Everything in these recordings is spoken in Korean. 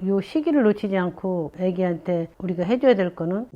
요 시기를 놓치지 않고 애기한테 우리가 해줘야 될 거는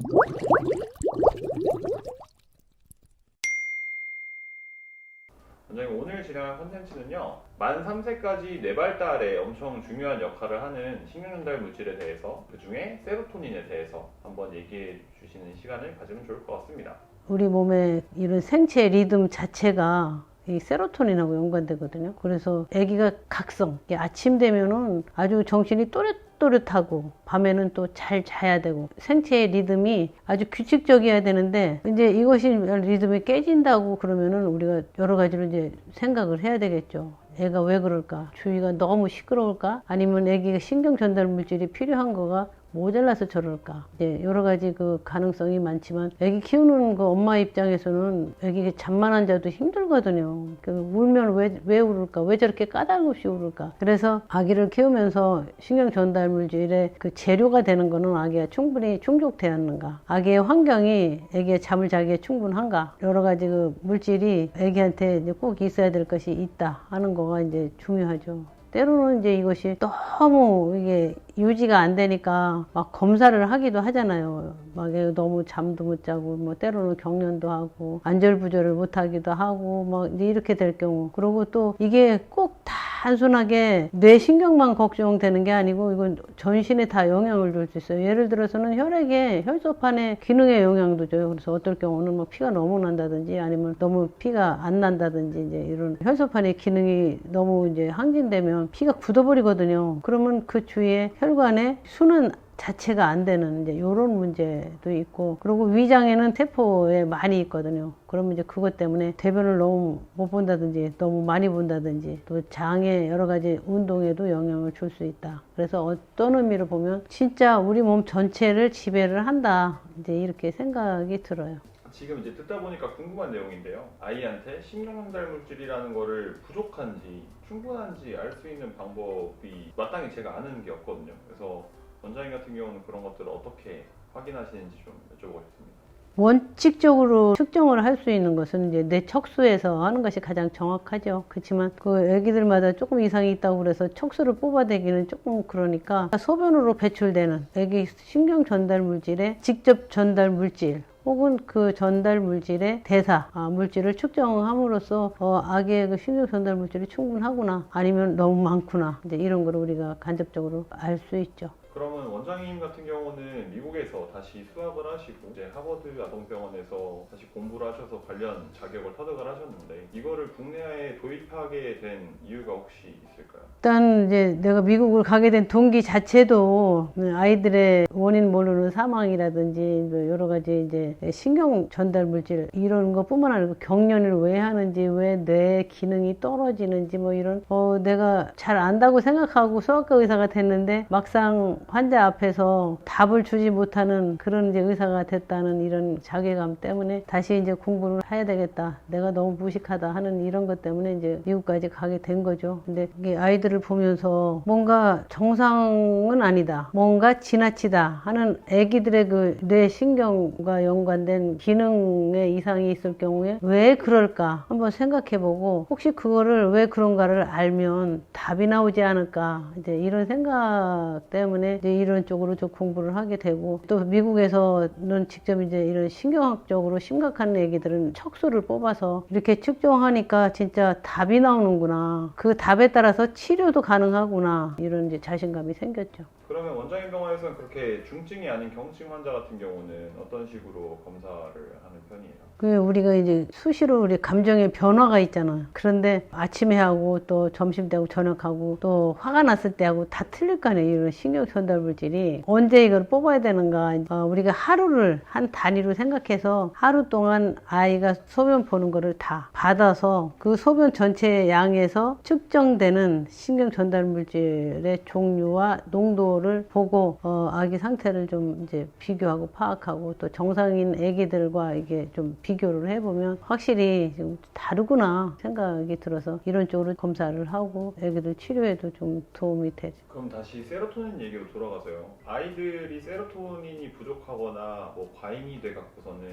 원장님, 오늘 진행할 콘텐츠는요, 만 3세까지 뇌발달에 엄청 중요한 역할을 하는 신경전달 물질에 대해서, 그 중에 세로토닌에 대해서 한번 얘기해 주시는 시간을 가지면 좋을 것 같습니다. 우리 몸의 이런 생체 리듬 자체가 이 세로토닌하고 연관되거든요. 그래서 아기가 각성, 아침 되면은 아주 정신이 또렷또렷하고 밤에는 또 잘 자야 되고 생체의 리듬이 아주 규칙적이어야 되는데 이제 이것이 리듬이 깨진다고 그러면은 우리가 여러 가지로 이제 생각을 해야 되겠죠. 애가 왜 그럴까? 주위가 너무 시끄러울까? 아니면 애기가 신경 전달 물질이 필요한 거가 모자라서 저럴까? 이제 여러 가지 그 가능성이 많지만 애기 키우는 그 엄마 입장에서는 애기가 잠만 안 자도 힘들거든요. 그 울면 왜 울을까? 왜 저렇게 까닭없이 울을까? 그래서 아기를 키우면서 신경 전달 물질의 그 재료가 되는 거는 아기가 충분히 충족되었는가? 아기의 환경이 애기의 잠을 자기에 충분한가? 여러 가지 그 물질이 애기한테 이제 꼭 있어야 될 것이 있다 하는 거가 이제 중요하죠. 때로는 이제 이것이 너무 이게 유지가 안 되니까 막 검사를 하기도 하잖아요. 막 너무 잠도 못 자고, 뭐 때로는 경련도 하고, 안절부절을 못 하기도 하고, 막 이렇게 될 경우. 그리고 또 이게 꼭 단순하게 뇌신경만 걱정되는 게 아니고, 이건 전신에 다 영향을 줄 수 있어요. 예를 들어서는 혈액에, 혈소판의 기능에 영향도 줘요. 그래서 어떨 경우는 뭐 피가 너무 난다든지, 아니면 너무 피가 안 난다든지, 이제 이런 혈소판의 기능이 너무 이제 항진되면 피가 굳어버리거든요. 그러면 그 주위에 혈관에 순환 자체가 안 되는 이제 이런 문제도 있고, 그리고 위장에는 세포에 많이 있거든요. 그러면 이제 그것 때문에 대변을 너무 못 본다든지 너무 많이 본다든지 또 장의 여러 가지 운동에도 영향을 줄 수 있다. 그래서 어떤 의미로 보면 진짜 우리 몸 전체를 지배를 한다, 이제 이렇게 생각이 들어요. 지금 이제 듣다 보니까 궁금한 내용인데요. 아이한테 신경전달 물질이라는 거를 부족한지 충분한지 알 수 있는 방법이 마땅히 제가 아는 게 없거든요. 그래서 원장님 같은 경우는 그런 것들을 어떻게 확인하시는지 좀 여쭤보겠습니다. 원칙적으로 측정을 할 수 있는 것은 이제 뇌 척수에서 하는 것이 가장 정확하죠. 그렇지만 그 애기들마다 조금 이상이 있다고 그래서 척수를 뽑아대기는 조금 그러니까 소변으로 배출되는 애기 신경 전달 물질의 직접 전달 물질 혹은 그 전달 물질의 대사 물질을 측정함으로써 아기의 그 신경 전달 물질이 충분하구나 아니면 너무 많구나 이제 이런 걸 우리가 간접적으로 알 수 있죠. 그러면 원장님 같은 경우는 미국에서 다시 수학을 하시고 이제 하버드 아동병원에서 다시 공부를 하셔서 관련 자격을 터득을 하셨는데 이거를 국내에 도입하게 된 이유가 혹시 있을까요? 일단 이제 내가 미국을 가게 된 동기 자체도 아이들의 원인 모르는 사망이라든지 여러 가지 이제 신경 전달 물질 이런 것뿐만 아니고 경련을 왜 하는지 왜 뇌 기능이 떨어지는지 뭐 이런 내가 잘 안다고 생각하고 소아과 의사가 됐는데 막상 환자 앞에서 답을 주지 못하는 그런 이제 의사가 됐다는 이런 자괴감 때문에 다시 이제 공부를 해야 되겠다. 내가 너무 무식하다 하는 이런 것 때문에 이제 미국까지 가게 된 거죠. 근데 이게 아이들을 보면서 뭔가 정상은 아니다. 뭔가 지나치다 하는 애기들의 그 뇌신경과 연관된 기능에 이상이 있을 경우에 왜 그럴까 한번 생각해보고 혹시 그거를 왜 그런가를 알면 답이 나오지 않을까 이제 이런 생각 때문에 이제 이런 쪽으로 좀 공부를 하게 되고 또 미국에서는 직접 이제 이런 신경학적으로 심각한 애기들은 척수를 뽑아서 이렇게 측정하니까 진짜 답이 나오는구나. 그 답에 따라서 치료도 가능하구나. 이런 이제 자신감이 생겼죠. 그러면 원장님 병원에서는 그렇게 중증이 아닌 경증 환자 같은 경우는 어떤 식으로 검사를 하는 편이에요? 그 우리가 이제 수시로 우리 감정의 변화가 있잖아. 그런데 아침에 하고 또 점심 때 하고 저녁하고 또 화가 났을 때 하고 다 틀릴 거 아니에요. 이런 신경 전달 물질이 언제 이걸 뽑아야 되는가. 우리가 하루를 한 단위로 생각해서 하루 동안 아이가 소변 보는 거를 다 받아서 그 소변 전체 양에서 측정되는 신경 전달 물질의 종류와 농도를 보고 아기 상태를 좀 이제 비교하고 파악하고 또 정상인 아기들과 이게 좀 비교를 해보면 확실히 좀 다르구나 생각이 들어서 이런 쪽으로 검사를 하고 애기들 치료에도 좀 도움이 되죠. 그럼 다시 세로토닌 얘기로 돌아가서요. 아이들이 세로토닌이 부족하거나 뭐 과잉이 돼 갖고서는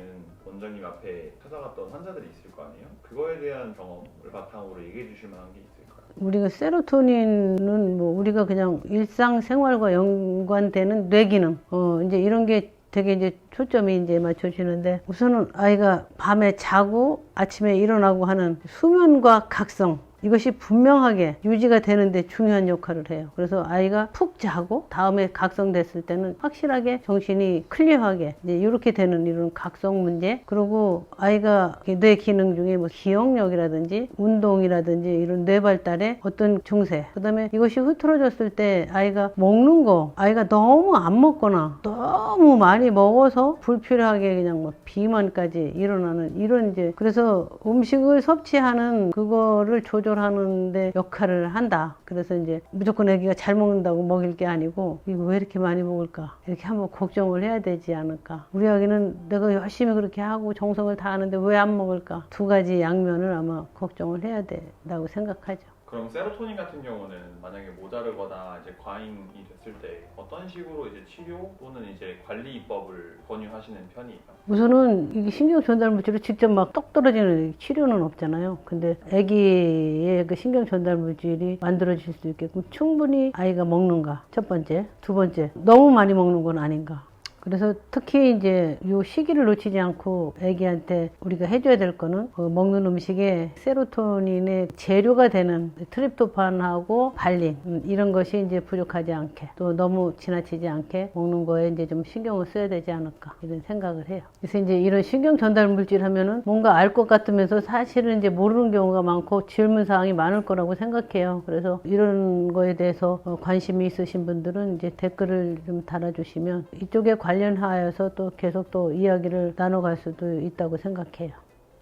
원장님 앞에 찾아갔던 환자들이 있을 거 아니에요? 그거에 대한 경험을 바탕으로 얘기해 주실 만한 게 있을까요? 우리가 세로토닌은 뭐 우리가 그냥 일상생활과 연관되는 뇌기능, 이제 이런 게 되게 이제 초점이 이제 맞춰지는데, 우선은 아이가 밤에 자고 아침에 일어나고 하는 수면과 각성, 이것이 분명하게 유지가 되는데 중요한 역할을 해요. 그래서 아이가 푹 자고 다음에 각성됐을 때는 확실하게 정신이 클리어하게 이제 이렇게 되는 이런 각성 문제, 그리고 아이가 뇌 기능 중에 뭐 기억력이라든지 운동이라든지 이런 뇌 발달에 어떤 증세, 그다음에 이것이 흐트러졌을 때 아이가 먹는 거, 아이가 너무 안 먹거나 너무 많이 먹어서 불필요하게 그냥 뭐 비만까지 일어나는 이런 이제, 그래서 음식을 섭취하는 그거를 조절하는데 역할을 한다. 그래서 이제 무조건 애기가 잘 먹는다고 먹일 게 아니고, 이거 왜 이렇게 많이 먹을까? 이렇게 한번 걱정을 해야 되지 않을까? 우리 아기는 내가 열심히 그렇게 하고 정성을 다하는데 왜 안 먹을까? 두 가지 양면을 아마 걱정을 해야 된다고 생각하죠. 그럼 세로토닌 같은 경우는 만약에 모자르거나 이제 과잉이 됐을 때 어떤 식으로 이제 치료 또는 이제 관리법을 권유하시는 편이에요? 우선은 이게 신경 전달 물질을 직접 막 똑 떨어지는 치료는 없잖아요. 근데 아기의 그 신경 전달 물질이 만들어질 수 있게끔 충분히 아이가 먹는가, 첫 번째. 두 번째, 너무 많이 먹는 건 아닌가. 그래서 특히 이제 요 시기를 놓치지 않고 아기한테 우리가 해줘야 될 거는 먹는 음식에 세로토닌의 재료가 되는 트립토판하고 발린, 이런 것이 이제 부족하지 않게, 또 너무 지나치지 않게 먹는 거에 이제 좀 신경을 써야 되지 않을까 이런 생각을 해요. 그래서 이제 이런 신경 전달 물질 하면은 뭔가 알 것 같으면서 사실은 이제 모르는 경우가 많고 질문 사항이 많을 거라고 생각해요. 그래서 이런 거에 대해서 관심이 있으신 분들은 이제 댓글을 좀 달아주시면 이쪽에 관련하여서 또 계속 또 이야기를 나눠갈 수도 있다고 생각해요.